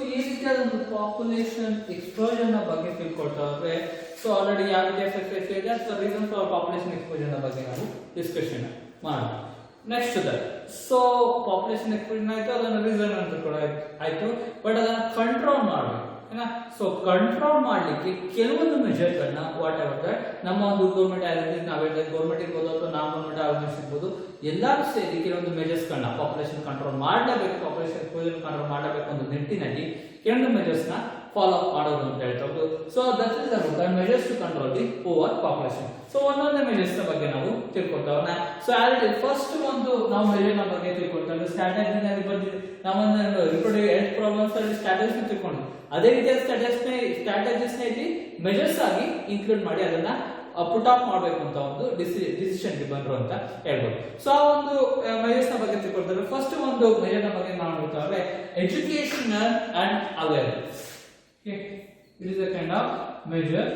ಈ ರೀತಿಯಾದ ಒಂದು ಪಾಪ್ಯುಲೇಷನ್ ಎಕ್ಸ್ಪ್ಲೋಷನ್ ಬಗ್ಗೆ ತಿಳ್ಕೊಳ್ತಾ ಹೋದ್ರೆ ಸೊ ಆಲ್ರೆಡಿ ಯಾವ ರೀತಿಯ ಎಫೆಕ್ಟ್ ಇದೆ ಅಥವಾ ರೀಸನ್ ಫಾರ್ ಪಾಪ್ಯುಲೇಷನ್ ಎಕ್ಸ್ಪ್ಲೋಷನ್ ಬಗ್ಗೆ ನಾವು ಡಿಸ್ಕಷನ್ ಮಾಡೋಣ. ನೆಕ್ಸ್ಟ್ ಸೊ ಪಾಪ್ಯುಲೇಷನ್ ಎಕ್ಸ್ಪ್ಲೋಷನ್ ಆಯ್ತು, ಅದನ್ನ ರೀಸನ್ ಅಂತ ಕೂಡ ಆಯ್ತು, ಬಟ್ ಅದನ್ನ ಕಂಟ್ರೋಲ್ ಮಾಡಬೇಕು. ಸೊ ಕಂಟ್ರೋಲ್ ಮಾಡ್ಲಿಕ್ಕೆ ಕೆಲವೊಂದು ಮೆಜರ್ಗಳನ್ನ ವಾಟ್ ಎವರ್ ದಟ್ ನಮ್ಮ ಒಂದು ಗೌರ್ಮೆಂಟ್ ಆರ್ಗನೈಸೇಷನ್ ನಾವೇ ಗೌರ್ಮೆಂಟ್ ಇರ್ಬೋದು ಅಥವಾ ನಾನ್ ಗೌರ್ಮೆಂಟ್ ಆರ್ಗನೈಸೇಷನ್ ಇರ್ಬೋದು ಎಲ್ಲರೂ ಸೇರಿ ಕೆಲವೊಂದು ಮೆಜರ್ಸ್ ಗಳನ್ನ ಪಾಪ್ಯುಲೇಷನ್ ಕಂಟ್ರೋಲ್ ಮಾಡಲೇಬೇಕು, ಪಾಪ್ಯುಲೇಷನ್ ಎಕ್ಸ್ಪ್ಲೋಷನ್ ಕಂಟ್ರೋಲ್ ಮಾಡಬೇಕು ಒಂದು ನಿಟ್ಟಿನಲ್ಲಿ ಕೆಲವೊಂದು ಮೆಜರ್ಸ್ ನ ಫಾಲೋ ಅಪ್ ಮಾಡೋದು ಅಂತ ಹೇಳ್ತಾ so that is the measures to control the over population. So ಒಂದೊಂದೇ ಮೆಜರ್ಸ್ ಬಗ್ಗೆ ನಾವು ತಿಳ್ಕೊಳ್ತಾವನ್ನ. ಸೊ ಆಲ್ರೆಡಿ ಫಸ್ಟ್ ಒಂದು ನಾವು ಮೆಜರ್ ನ ಬಗ್ಗೆ ತಿಳ್ಕೊಳ್ತಾ ಸ್ಟ್ರಾಟಜಿನಲ್ಲಿ ಬಂದಿದೆ, ನಾವೊಂದು ರಿಪ್ರೊಡಕ್ಟಿವ್ ಹೆಲ್ತ್ ಪ್ರಾಬ್ಲಮ್ಸ್ ಅಲ್ಲಿ ಸ್ಟ್ರಾಟಜಿಸ್ ತಿಳ್ಕೊಂಡು ಅದೇ ರೀತಿಯ ಸ್ಟ್ರಾಟಜಿಸ್ ಇಲ್ಲಿ ಮೆಜರ್ಸ್ ಆಗಿ ಇನ್ಕ್ಲೂಡ್ ಮಾಡಿ ಅದನ್ನ ಪುಟ್ ಆಫ್ ಮಾಡಬೇಕು ಅಂತ ಒಂದು ಡಿಸಿಷನ್ ಬಂದ್ರು ಅಂತ ಹೇಳ್ಬೋದು. ಸೊ ಆ ಒಂದು ಮೆಜರ್ಸ್ ನ ಬಗ್ಗೆ ತಿಳ್ಕೊಳ್ತಾರೆ. ಫಸ್ಟ್ ಒಂದು ಮೆಜರ್ ನ ಬಗ್ಗೆ ನಾವು ನೋಡ್ತಾರೆ education and awareness. It is a kind of measure,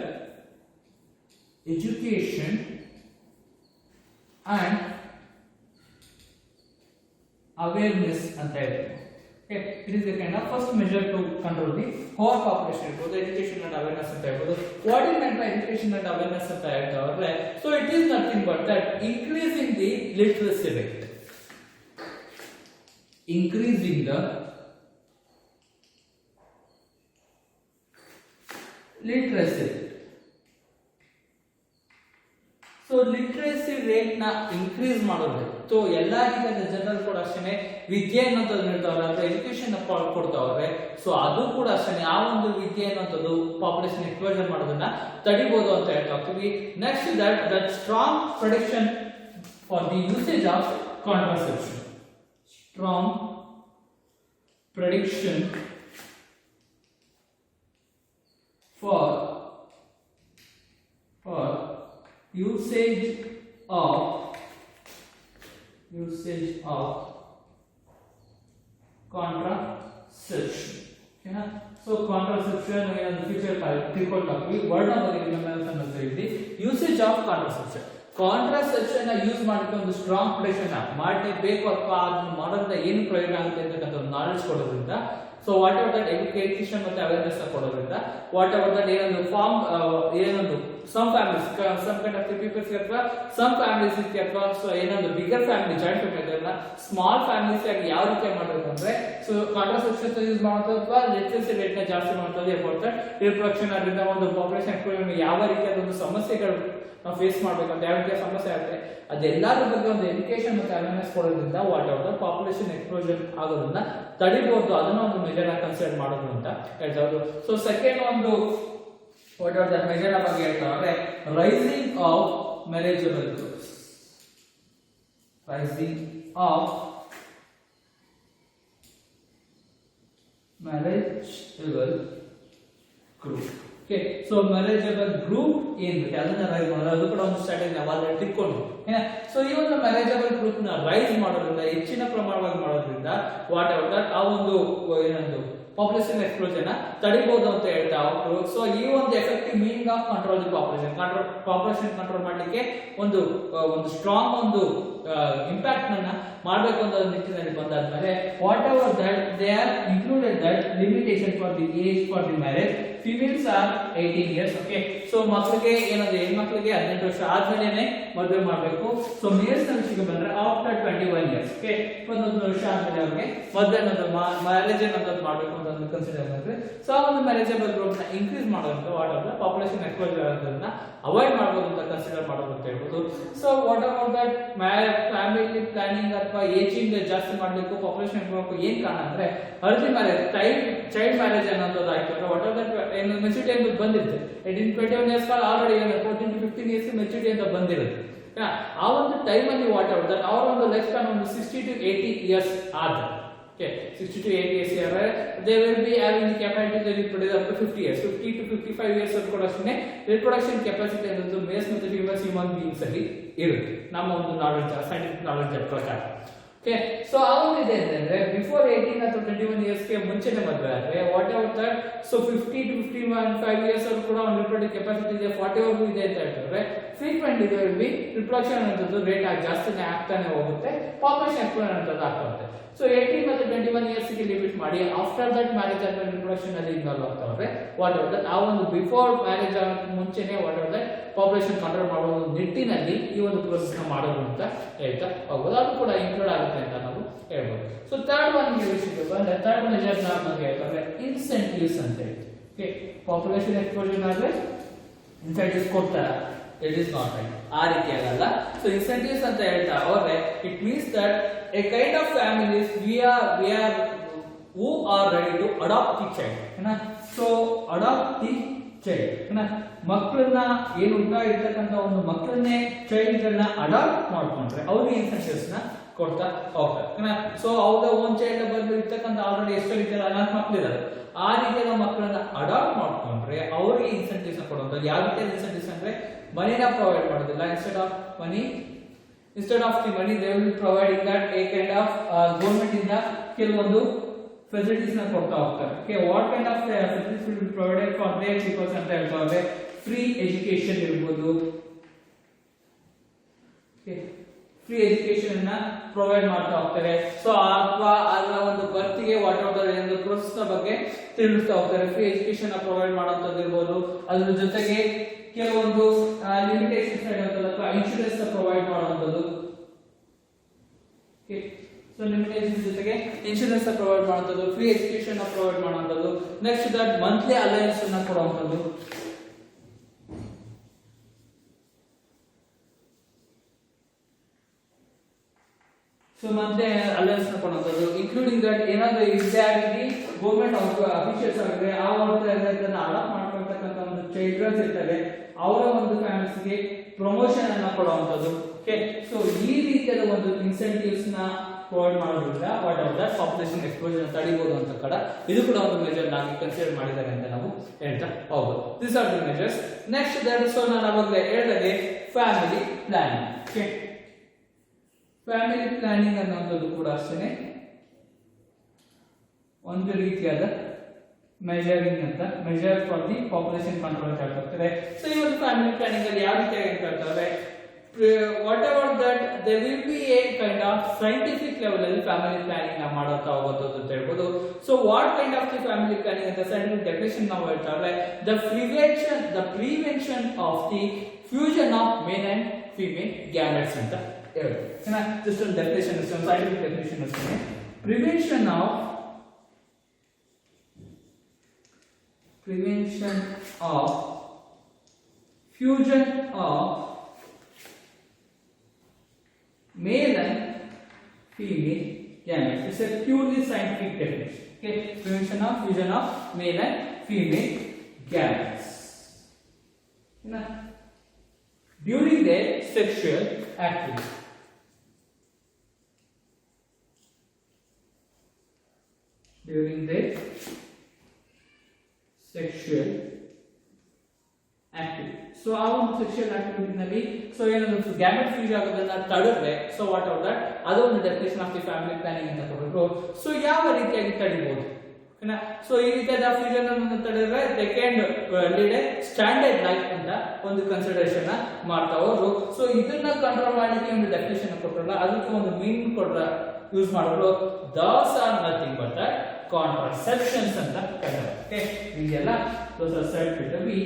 education and awareness ಅಂತ ಹೇಳ್ತೀವಿ. It is a kind of first measure to control the whole population. Both education and awareness ಅಂತ ಹೇಳ್ಬೋದು. What is meant by education and awareness ಅಂತ ಹೇಳ್ತಾರೆ? So it is nothing but that increasing the literacy rate, increasing the literacy. So literacy rate ನ increase ಮಾಡೋದು. So ಎಲ್ಲಾ ರೀತಿಯ ಜನರು ಕೂಡ ಅಷ್ಟೇ ವಿದ್ಯೆ ಅನ್ನೋದು ನೀಡ್ತಾವ್ರೆ ಅಥವಾ ಎಜುಕೇಶನ್ ಕೊಡ್ತಾವ್ರೆ. ಸೊ ಅದು ಕೂಡ ಅಷ್ಟೇ ಆ ಒಂದು ವಿದ್ಯೆ ಅನ್ನೋದು ಪಾಪ್ಯುಲೇಷನ್ ಎಕ್ಸ್ಪ್ಲೋಷನ್ ಮಾಡೋದನ್ನ ತಡಿಬಹುದು ಅಂತ ಹೇಳ್ತಾ ಹೋಗ್ತೀವಿ. Next that strong protection for the usage of contraception. Strong protection for usage of contraception. Okay, so contraception in the future ತಿಳ್ಕೊಳ್ಳೋಕೆ ವರ್ಡ್ ಬಗ್ಗೆ ಗಮನಿಸೋಣ. ಯೂಸೇಜ್ ಆಫ್ ಕಾಂಟ್ರಾಸೆಪ್ಷನ್ ಯೂಸ್ ಮಾಡಕ್ಕೆ ಒಂದು ಸ್ಟ್ರಾಂಗ್ ಪ್ರೊಟೆಕ್ಷನ್ ಮಾಡಲೇಬೇಕು ಅಥವಾ ಅದನ್ನ ಮಾಡೋದ್ರಿಂದ ಏನು ಪ್ರಯೋಜನ ಆಗುತ್ತೆ ಅಂತಕ್ಕಂಥ ಒಂದು ನಾಲೆಡ್ಜ್ ಕೊಡೋದ್ರಿಂದ. So whatever that education ಮತ್ತೆ ಅವೇರ್ನೆಸ್ ಕೊಡೋದ್ರಿಂದ ವಾಟ್ ಎವರ್ ದಟ್ ಏನೊಂದು ಫಾರ್ಮ್ ಏನೊಂದು some families some kind of peoples ಅಥವಾ ಸಮ್ ಫ್ಯಾಮಿಲೀಸ್ ಅಥವಾ ಸೊ ಏನೊಂದು ಬಿಗರ್ ಫ್ಯಾಮಿಲಿ ಜಾಯಿಂಟ್ ಫ್ಯಾಮಿಲಿ ಅದನ್ನ ಸ್ಮಾಲ್ ಫ್ಯಾಮಿಲೀಸ್ ಆಗಿ ಯಾವ ರೀತಿ ಮಾಡಬೇಕು ಅಂದ್ರೆ ಸೊ ಕಾಂಟ್ರಾಸೆಪ್ಷನ್ ಯೂಸ್ ಮಾಡೋದು ಅಥವಾ ಲಿಟ್ರಸಿ ರೇಟ್ ನ ಜಾಸ್ತಿ ಮಾಡೋದು ಅಬೌಟ್ ದಟ್ ರಿಪ್ರೊಡಕ್ಷನ್ ಅದರಿಂದ ಒಂದು ಪಾಪ್ಯುಲೇಷನ್ ಎಕ್ಸ್ಪ್ಲೋಷನ್ ಯಾವ ರೀತಿಯಾದ ಒಂದು ಸಮಸ್ಯೆಗಳು ನಾವು ಫೇಸ್ ಮಾಡ್ಬೇಕಂತ ಯಾವ ರೀತಿಯ ಸಮಸ್ಯೆ ಆಗುತ್ತೆ ಅದೆಲ್ಲರ ಬಗ್ಗೆ ಒಂದು ಎಜುಕೇಶನ್ ಮತ್ತೆ ಅವೇರ್ನೆಸ್ ಕೊಡೋದ್ರಿಂದ ವಾಟ್ ಎವರ್ ಪಾಪ್ಯುಲೇಷನ್ ಎಕ್ಸ್ಪ್ಲೋಷನ್ ಆಗೋದ್ರಿಂದ ತಡಿಬಹುದು. ಅದನ್ನ ಒಂದು ಮೆಜರ್ ಕನ್ಸಿಡರ್ ಮಾಡೋದು ಅಂತ ಹೇಳ್ತಾ ಇದ್ರು. ಸೊ ಸೆಕೆಂಡ್ ಒಂದು ವಾಟ್ ಎವರ್ ದಟ್ ಮೆಜರ್ ಬಗ್ಗೆ ಹೇಳ್ತಾ ಅಂದ್ರೆ raising of marriageable groups. Raising of marriageable group. Okay, so marriageable group ಏನ್ ಬೇಕು ಅದನ್ನ ರೈಸ್ ಮಾಡೋದು, ಅದು ಕೂಡ ಒಂದು ಸ್ಟ್ರಾಟಜಿ ನಾವು ಆಲ್ರೆಡಿ ತಿಳ್ಕೊಂಡು. ಸೊ ಈ ಒಂದು ಮ್ಯಾರೇಜಬಲ್ ಗ್ರೂಪ್ ನ ರೈಸ್ ಮಾಡೋದ್ರಿಂದ ಹೆಚ್ಚಿನ ಪ್ರಮಾಣವಾಗಿ ಮಾಡೋದ್ರಿಂದ ವಾಟ್ ಎವರ್ ದಟ್ ಆ ಒಂದು ಏನೊಂದು ಪಾಪ್ಯುಲೇಷನ್ ಎಕ್ಸ್ಪ್ಲೋಷನ್ ತಡಿಬಹುದು ಅಂತ ಹೇಳ್ತಾ ಹೋಗ್ರು. ಸೊ ಈ ಒಂದು effective meaning of control the population control ಮಾಡ್ಲಿಕ್ಕೆ ಒಂದು ಸ್ಟ್ರಾಂಗ್ ಒಂದು ಇಂಪ್ಯಾಕ್ಟ್ ನನ್ನ ಮಾಡಬೇಕು ಅಂತ ನಿಟ್ಟಿನಲ್ಲಿ ಬಂದಾದ್ಮೇಲೆ whatever that they are included that limitation for the age for the marriage. Females are 18 years. Okay, so ಮಕ್ಕಳಿಗೆ ಏನಂದ್ರೆ ಹೆಣ್ಮಕ್ಳಿಗೆ 18 ವರ್ಷ ಆದ್ಮೇಲೆ ಮದುವೆ ಮಾಡಬೇಕು. ಸೊ ಮೇಲ್ಸ್ ನ ವಿಷಯಕ್ಕೆ ಬಂದ್ರೆ ಆಫ್ಟರ್ 21 years. ಓಕೆ, 21 ವರ್ಷ ಆದ್ಮೇಲೆ ಅವ್ರಿಗೆ ಮದುವೆ ಅನ್ನೋದು ಮ್ಯಾರೇಜ್ ಅನ್ನೋದು ಮಾಡಬೇಕು ಅಂತ ಕನ್ಸಿಡರ್ ಮಾಡಿದ್ರೆ ಸೊ ಆ ಒಂದು ಮ್ಯಾರೇಜಬಲ್ ಗ್ರೂಪ್ ನ ಇನ್ಕ್ರೀಸ್ ಮಾಡೋದ್ರಿಂದ ವಾಟ್ ಎವರ್ ಪಾಪ್ಯುಲೇಷನ್ ಎಕ್ಸ್ಪ್ಲೋಷನ್ ಆಗೋದನ್ನ ಅವಾಯ್ಡ್ ಮಾಡಬಹುದು ಅಂತ ಕನ್ಸಿಡರ್ ಮಾಡೋದು ಅಂತ ಹೇಳ್ಬೋದು. So whatever that family planning ಅಥವಾ ಏಜಿಂಗ್ ಜಾಸ್ತಿ ಮಾಡಬೇಕು ಪಾಪ್ಯುಲೇಷನ್ ಮಾಡಬೇಕು ಏನ್ ಕಾರಣ ಅಂದ್ರೆ ಅರ್ಲಿ ಮ್ಯಾರೇಜ್ ಚೈಲ್ಡ್ ಮ್ಯಾರೇಜ್ ಅನ್ನೋದು ಆಯ್ತು. ವಾಟ್ ಎವರ್ ದಟ್ ಮೆಚುರಿಟಿ ಅಂತ ಬಂದಿರುತ್ತೆ 18-21 years already 14 to 15 years maturity ಅಂತ ಬಂದಿರುತ್ತೆ. ಆ ಒಂದು ಟೈಮ್ ಅಲ್ಲಿ ವಾಟ್ ಎವರ್ ದಟ್ ಅವರ ಒಂದು ಲೈಫ್ ಸ್ಪ್ಯಾನ್ ಒಂದು 60 to 80 years ಆದ್ರೆ okay 60 to 80 years here they will be having the capacity to reproduce up to 50 years 50 to 55 years reproduction capacity ಅನ್ನೋದು ಮೇಲ್ಸ್ ಮತ್ತು ಫೀಮೇಲ್ಸ್ ಹ್ಯೂಮನ್ ಬೀಯಿಂಗ್ಸ್ ಅಲ್ಲಿ ಇರುತ್ತೆ ನಮ್ಮ ಒಂದು ನಾಲೆಡ್ಜ್ ಸೈಂಟಿಫಿಕ್ ನಾಲೆಡ್ಜ್ ಪ್ರಕಾರ. ಓಕೆ, ಸೊ ಆವಾಗ ಇದೆ ಅಂದ್ರೆ ಬಿಫೋರ್ 18 ಅಥವಾ 21 years ಗೆ ಮುಂಚೆನೆ ಮದುವೆ ಆದ್ರೆ what ever that so 50 to 55 years ಅಲ್ಲಿ ಕೂಡ ಒಂದು ರಿಪ್ರೊಡಕ್ಟಿವ್ ಕೆಪಾಸಿಟಿ ಇದೆ 40 ವರೆಗೂ ಇದೆ ಅಂತ ಹೇಳ್ತಾರೆ. ಫ್ರೀಕ್ವೆಂಟ್ಲಿ ಇದೆ ವಿಲ್ ಬಿ ರಿಪ್ರೊಡಕ್ಷನ್ ಅನ್ನೋದು ರೇಟ್ ಜಾಸ್ತಿನೇ ಆಗ್ತಾನೆ ಹೋಗುತ್ತೆ, ಪಾಪ್ಯುಲೇಷನ್ ಎಕ್ಸ್ಪ್ಲೋಷನ್ ಅನ್ನೋದು ಆಗ್ತಾ ಹೋಗುತ್ತೆ. ಸೊ 18 ಮತ್ತು 21 years ಗೆ ಲಿಮಿಟ್ ಮಾಡಿ ಆಫ್ಟರ್ ದಟ್ ಮ್ಯಾರೇಜ್ ಆದ್ಮೇಲೆ ರಿಪ್ರೊಡಕ್ಷನ್ ಅಲ್ಲಿ ಇನ್ವಾಲ್ವ್ ಆಗ್ತಾವ್ರೆ ವಾಟ್ ಎವರ್ ದಟ್ ಆ ಒಂದು ಬಿಫೋರ್ ಮ್ಯಾರೇಜ್ ಮುಂಚೆನೆ what ever that population control ಮಾಡೋ ಒಂದು ನಿಟ್ಟಿನಲ್ಲಿ ಈ ಒಂದು ಪ್ರೋಸೆಸ್ ನ ಮಾಡೋದು ಅಂತ ಹೇಳ್ತಾ ಹೋಗ್ಬೋದು. ಅದು ಕೂಡ ಇನ್ಕ್ಲೂಡ್ ಆಗುತ್ತೆ ಅಂತ ನಾವು ಹೇಳ್ಬೋದು. ಸೊ ಥರ್ಡ್ ಒನ್ ವಿಷಯಕ್ಕೆ ಬಂದ್ರೆ ಥರ್ಡ್ ಮೆಜರ್ ನಮಗೆ ಹೇಳ್ತಾರೆ ಇನ್ಸೆಂಟಿವ್ಸ್ ಅಂತ ಹೇಳಿ. ಓಕೆ, ಪಾಪ್ಯುಲೇಷನ್ ಎಕ್ಸ್ಪ್ಲೋಷನ್ ಆದ್ರೆ ಇನ್ಸೆಂಟಿವ್ಸ್ ಕೊಡ್ತಾರೆ, ಇಟ್ ಇಸ್ ನಾಟ್ ರೈಟ್, ಆ ರೀತಿ ಆಗಲ್ಲ. ಸೊ ಇನ್ಸೆಂಟಿವ್ಸ್ ಅಂತ ಹೇಳ್ತಾ ಹೋದ್ರೆ it means that a kind of families we are who are ready to adopt the child. So adopt the child, ಮಕ್ಕಳನ್ನ ಏನು ಉಂಟಾ ಇರ್ತಕ್ಕಂಥ ಒಂದು ಮಕ್ಕಳನ್ನೇ ಚೈಲ್ಡ್ ಗಳನ್ನ ಅಡಾಪ್ಟ್ ಮಾಡ್ಕೊಂಡ್ರೆ ಅವ್ರಿಗೆ ಇನ್ಸೆಂಟಿವ್ಸ್ ನ ಕೊಡ್ತಾ ಹೋಗ್ತಾರೆ. ಸೊ ಅವ್ರ ಓನ್ ಚೈಲ್ಡ್ ಬಂದು ಇರ್ತಕ್ಕಂಥ ಆಲ್ರೆಡಿ ಎಷ್ಟೋ ರೀತಿಯ ಅನಾಥ ಮಕ್ಕಳಿದ್ದಾರೆ, ಆ ರೀತಿಯ ಮಕ್ಕಳನ್ನ ಅಡಾಪ್ಟ್ ಮಾಡ್ಕೊಂಡ್ರೆ ಅವ್ರಿಗೆ ಇನ್ಸೆಂಟಿವ್ಸ್ ನ ಕೊಡುವಂತ. ಯಾವ ರೀತಿಯ ಇನ್ಸೆಂಟಿವ್ಸ್ ಅಂದ್ರೆ ಮನಿನ ಪ್ರೊವೈಡ್ ಮಾಡೋದಿಲ್ಲ, instead of the money they will providing that a kind of government ಇಂದ ಕೆಲವೊಂದು ಫೆಸಿಲಿಟೀಸ್ ನ ಕೊಡ್ತಾ ಹೋಗ್ತಾರೆ. Okay, what kind of facilities will be provided for their peoples ಅಂತ ಹೇಳ್ತಾ ಹೋದ್ರೆ ಫ್ರೀ ಎಜುಕೇಶನ್ ಇರ್ಬೋದು. ಫ್ರೀ ಎಜುಕೇಶನ್ ನ ಪ್ರೊವೈಡ್ ಮಾಡ್ತಾ ಹೋಗ್ತಾರೆ. ಸೊ ಅಥವಾ ಅದರ ಒಂದು ಬರ್ತಿಗೆ ವಾಟ್ ಎವರ್ ಒಂದು ಪ್ರೋಸೆಸ್ ನ ಬಗ್ಗೆ ತಿಳಿಸ್ತಾ ಹೋಗ್ತಾರೆ. ಫ್ರೀ ಎಜುಕೇಶನ್ ನ ಪ್ರೊವೈಡ್ ಮಾಡೋಂಥದ್ದು ಇರ್ಬೋದು. ಅದ್ರ ಜೊತೆಗೆ ಕೆಲವೊಂದು ಲಿಮಿಟೇಷನ್ಸ್ ಇರುತ್ತಲ್ಲ ಅಥವಾ ಇನ್ಶೂರೆನ್ಸ್ ನ ಪ್ರೊವೈಡ್ ಮಾಡುವಂಥದ್ದು. ಸೊ ಲಿಮಿಟೇಷನ್ಸ್ ಜೊತೆಗೆ ಇನ್ಶೂರೆನ್ಸ್ ನ ಪ್ರೊವೈಡ್ ಮಾಡುವಂಥದ್ದು, ಫ್ರೀ ಎಜುಕೇಶನ್ ನ ಪ್ರೊವೈಡ್ ಮಾಡುವಂಥದ್ದು, ನೆಕ್ಸ್ಟ್ ದಟ್ ಮಂತ್ಲಿ ಅಲಯನ್ಸ್ ನ ಕೊಡುವಂಥದ್ದು. ಸೊ ಮಂತ್ಲಿ ಅಲಯನ್ಸ್ ನ ಕೊಡುವಂಥದ್ದು, ಇನ್ಕ್ಲೂಡಿಂಗ್ ದಟ್ ಏನಾದ್ರು ಇದಾಗಿ ಗೌರ್ಮೆಂಟ್ ಅಫಿಷಿಯಲ್ಸ್ ಆಗಿದ್ರೆ ಆ ಒಂದು ಅಡಾಪ್ಟ್ ಮಾಡ್ಕೊಳ್ತಕ್ಕಂಥ ಒಂದು ಚಿಲ್ಡ್ರನ್ಸ್ ಇರ್ತಾರೆ ಅವರ ಒಂದು ಫ್ಯಾಮಿಲೀಸ್ ಗೆ ಪ್ರಮೋಷನ್ ಅನ್ನ ಕೊಡುವಂಥದ್ದು. ಓಕೆ, ಸೊ ಈ ರೀತಿಯಾದ ಒಂದು ಇನ್ಸೆಂಟಿವ್ಸ್ ನ ಪ್ರೊವೈಡ್ ಮಾಡೋದ್ರಿಂದ whatever that population explosion ತಡಿಬಹುದು ಅಂತ ಕೂಡ ಇದು ಕೂಡ ಒಂದು ಮೆಜರ್ ಆಗಿ ಕನ್ಸಿಡರ್ ಮಾಡಿದ್ದಾರೆ ಅಂತ ನಾವು ಹೇಳ್ತಾ ಹೋಗ್ಬೋದು. This are the measures. Next that so ನಾನು ಅವಾಗಲೇ ಹೇಳಿದೆ family planning. Okay, family planning ಅನ್ನೋದು ಕೂಡ ಅಷ್ಟೇ ಒಂದು ರೀತಿಯಾದ ಮೆಜರಿಂಗ್ ಅಂತ measure for the population control ಅಂತ ಹೇಳ್ತಾರೆ. ಸೊ ಈ ಒಂದು ಫ್ಯಾಮಿಲಿ ಪ್ಲಾನಿಂಗ್ ಅಲ್ಲಿ ಯಾವ ರೀತಿಯಾಗಿ ಹೇಳ್ತಾರೆ whatever that there will be a kind of scientific level ಅಲ್ಲಿ ಫ್ಯಾಮಿಲಿ ಪ್ಲಾನಿಂಗ್ ನ ಮಾಡುತ್ತಾ ಹೋಗೋದು ಅಂತ ಹೇಳ್ಬೋದು. So what kind of the family planning ಅಂತ ಸೈಂಟಿಫಿಕ್ ಡೆಫಿನಿಷನ್ ನಾವು ಹೇಳ್ತಾರೆ the prevention of the fusion of male and female gametes ಅಂತ ಹೇಳ್ತಾರೆ. ಜಸ್ಟ್ ಒಂದು ಡೆಫಿನಿಷನ್ ಅಷ್ಟೇ, ಸೈಂಟಿಫಿಕ್ ಡೆಫಿನಿಷನ್ ಅಷ್ಟೇ. prevention of fusion of male and female gametes. It's a purely scientific definition. Okay, prevention of fusion of male and female gametes during their sexual activity. During their sexual activity. So ಆ ಒಂದು sexual activity ನಲ್ಲಿ so ಏನಾದ್ರು gamete fuse ಆಗೋದನ್ನ ತಡೆದ್ರೆ so whatever that ಅದು ಒಂದು definition of the family planning ಅಂತ ಕೊಟ್ಟರು. ಸೊ ಯಾವ ರೀತಿಯಾಗಿ ತಡಿಬಹುದು? ಸೊ ಈ ರೀತಿಯಾದ ಫ್ಯೂಷನ್ ಅನ್ನು ತಡೆದ್ರೆ they can lead a standard life ಅಂತ ಒಂದು ಕನ್ಸಿಡರೇಷನ್ ಮಾಡ್ತಾ ಹೋದ್ರು. ಸೊ ಇದನ್ನ ಕಂಟ್ರೋಲ್ ಮಾಡಲಿಕ್ಕೆ ಒಂದು ಡೆಫಿನಿಷನ್ ಕೊಟ್ಟರಲ್ಲ, ಅದಕ್ಕೆ ಒಂದು ಮೀನಿಂಗ್ ಕೊಟ್ರ ಯೂಸ್ ಮಾಡಿದ್ರು. Those are nothing but that contraceptions ಅಂತ ಕರೀತಾರೆ. ಓಕೆ, ಇದೆಲ್ಲ those are said with the be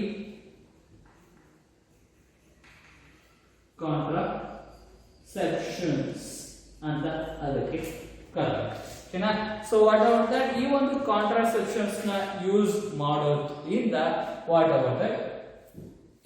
contraceptions ಅಂತ ಅದಕ್ಕೆ ಕರೀತಾರೆ. ಓಕೆನಾ? ಸೊ ವಾಟ್ ಎವರ್ ದಟ್ ಈ ಒಂದು ಕಾಂಟ್ರಾಸೆಪ್ಷನ್ಸ್ ನ ಯೂಸ್ ಮಾಡೋದ್ರಿಂದ ವಾಟ್ ಎವರ್ ದಟ್